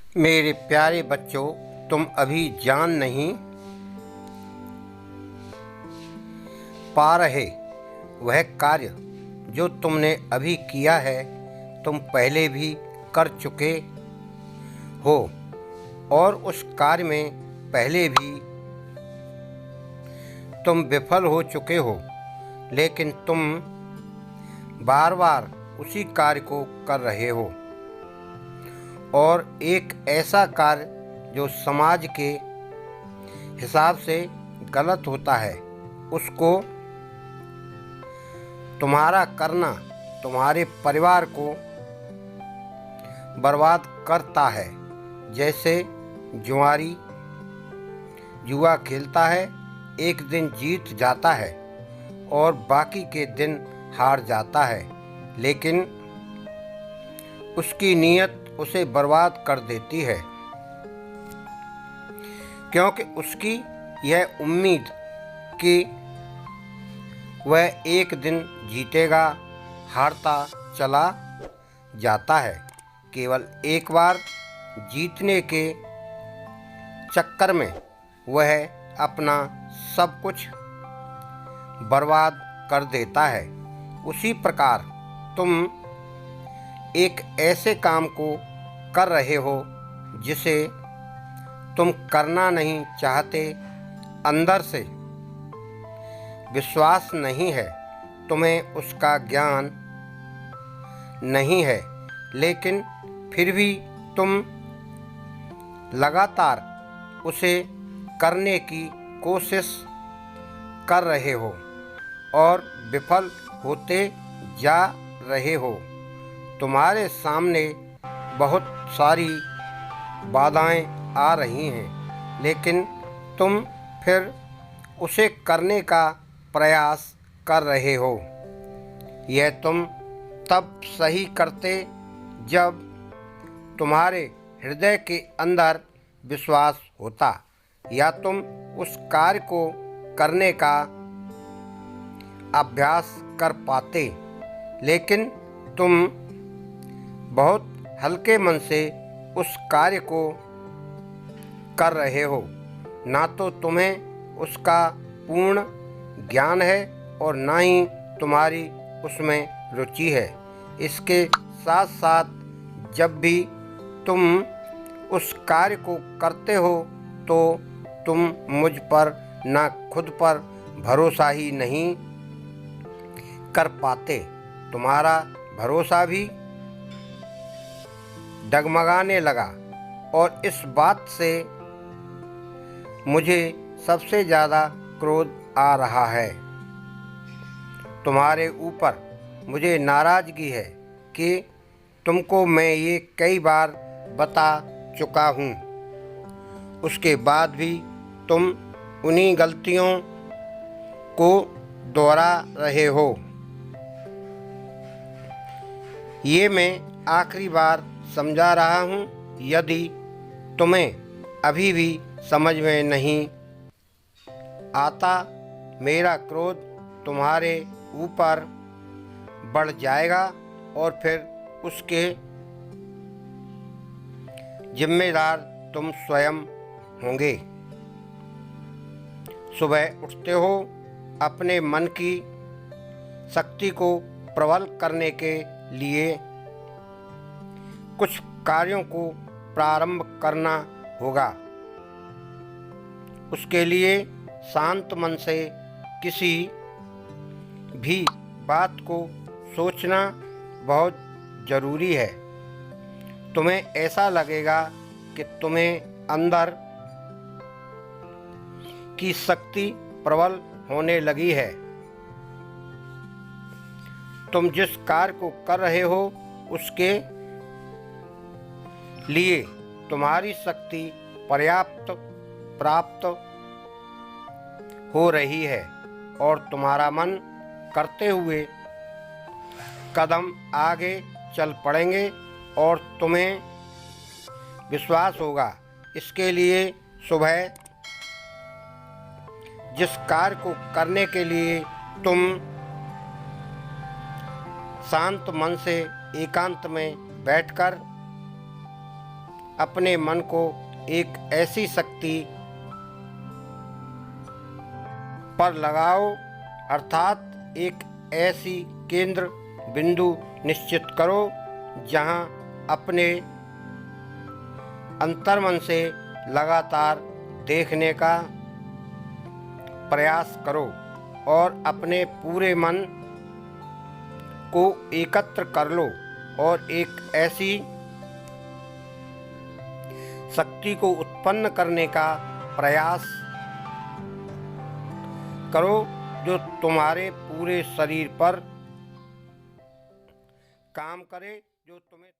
मेरे प्यारे बच्चों, तुम अभी जान नहीं पा रहे वह कार्य जो तुमने अभी किया है, तुम पहले भी कर चुके हो और उस कार्य में पहले भी तुम विफल हो चुके हो। लेकिन तुम बार बार उसी कार्य को कर रहे हो और एक ऐसा कार्य जो समाज के हिसाब से गलत होता है, उसको तुम्हारा करना तुम्हारे परिवार को बर्बाद करता है। जैसे जुआरी जुआ खेलता है, एक दिन जीत जाता है और बाकी के दिन हार जाता है, लेकिन उसकी नीयत उसे बर्बाद कर देती है, क्योंकि उसकी यह उम्मीद कि वह एक दिन जीतेगा, हारता चला जाता है। केवल एक बार जीतने के चक्कर में वह अपना सब कुछ बर्बाद कर देता है। उसी प्रकार तुम एक ऐसे काम को कर रहे हो जिसे तुम करना नहीं चाहते। अंदर से विश्वास नहीं है, तुम्हें उसका ज्ञान नहीं है, लेकिन फिर भी तुम लगातार उसे करने की कोशिश कर रहे हो और विफल होते जा रहे हो। तुम्हारे सामने बहुत सारी बाधाएं आ रही हैं, लेकिन तुम फिर उसे करने का प्रयास कर रहे हो। यह तुम तब सही करते जब तुम्हारे हृदय के अंदर विश्वास होता, या तुम उस कार्य को करने का अभ्यास कर पाते। लेकिन तुम बहुत हल्के मन से उस कार्य को कर रहे हो। ना तो तुम्हें उसका पूर्ण ज्ञान है और ना ही तुम्हारी उसमें रुचि है। इसके साथ साथ जब भी तुम उस कार्य को करते हो तो तुम मुझ पर ना खुद पर भरोसा ही नहीं कर पाते। तुम्हारा भरोसा भी डगमगाने लगा और इस बात से मुझे सबसे ज़्यादा क्रोध आ रहा है। तुम्हारे ऊपर मुझे नाराज़गी है कि तुमको मैं ये कई बार बता चुका हूँ, उसके बाद भी तुम उन्हीं गलतियों को दोहरा रहे हो। ये मैं आखिरी बार समझा रहा हूँ। यदि तुम्हें अभी भी समझ में नहीं आता, मेरा क्रोध तुम्हारे ऊपर बढ़ जाएगा और फिर उसके जिम्मेदार तुम स्वयं होंगे। सुबह उठते हो, अपने मन की शक्ति को प्रबल करने के लिए कुछ कार्यों को प्रारंभ करना होगा। उसके लिए शांत मन से किसी भी बात को सोचना बहुत ज़रूरी है। तुम्हें ऐसा लगेगा कि तुम्हें अंदर की शक्ति प्रबल होने लगी है। तुम जिस कार्य को कर रहे हो उसके लिए तुम्हारी शक्ति पर्याप्त प्राप्त हो रही है और तुम्हारा मन करते हुए कदम आगे चल पड़ेंगे और तुम्हें विश्वास होगा। इसके लिए सुबह जिस कार्य को करने के लिए तुम शांत मन से एकांत में बैठकर अपने मन को एक ऐसी शक्ति पर लगाओ, अर्थात एक ऐसी केंद्र बिंदु निश्चित करो जहां अपने अंतर्मन से लगातार देखने का प्रयास करो और अपने पूरे मन को एकत्र कर लो और एक ऐसी शक्ति को उत्पन्न करने का प्रयास करो जो तुम्हारे पूरे शरीर पर काम करे, जो तुम्हें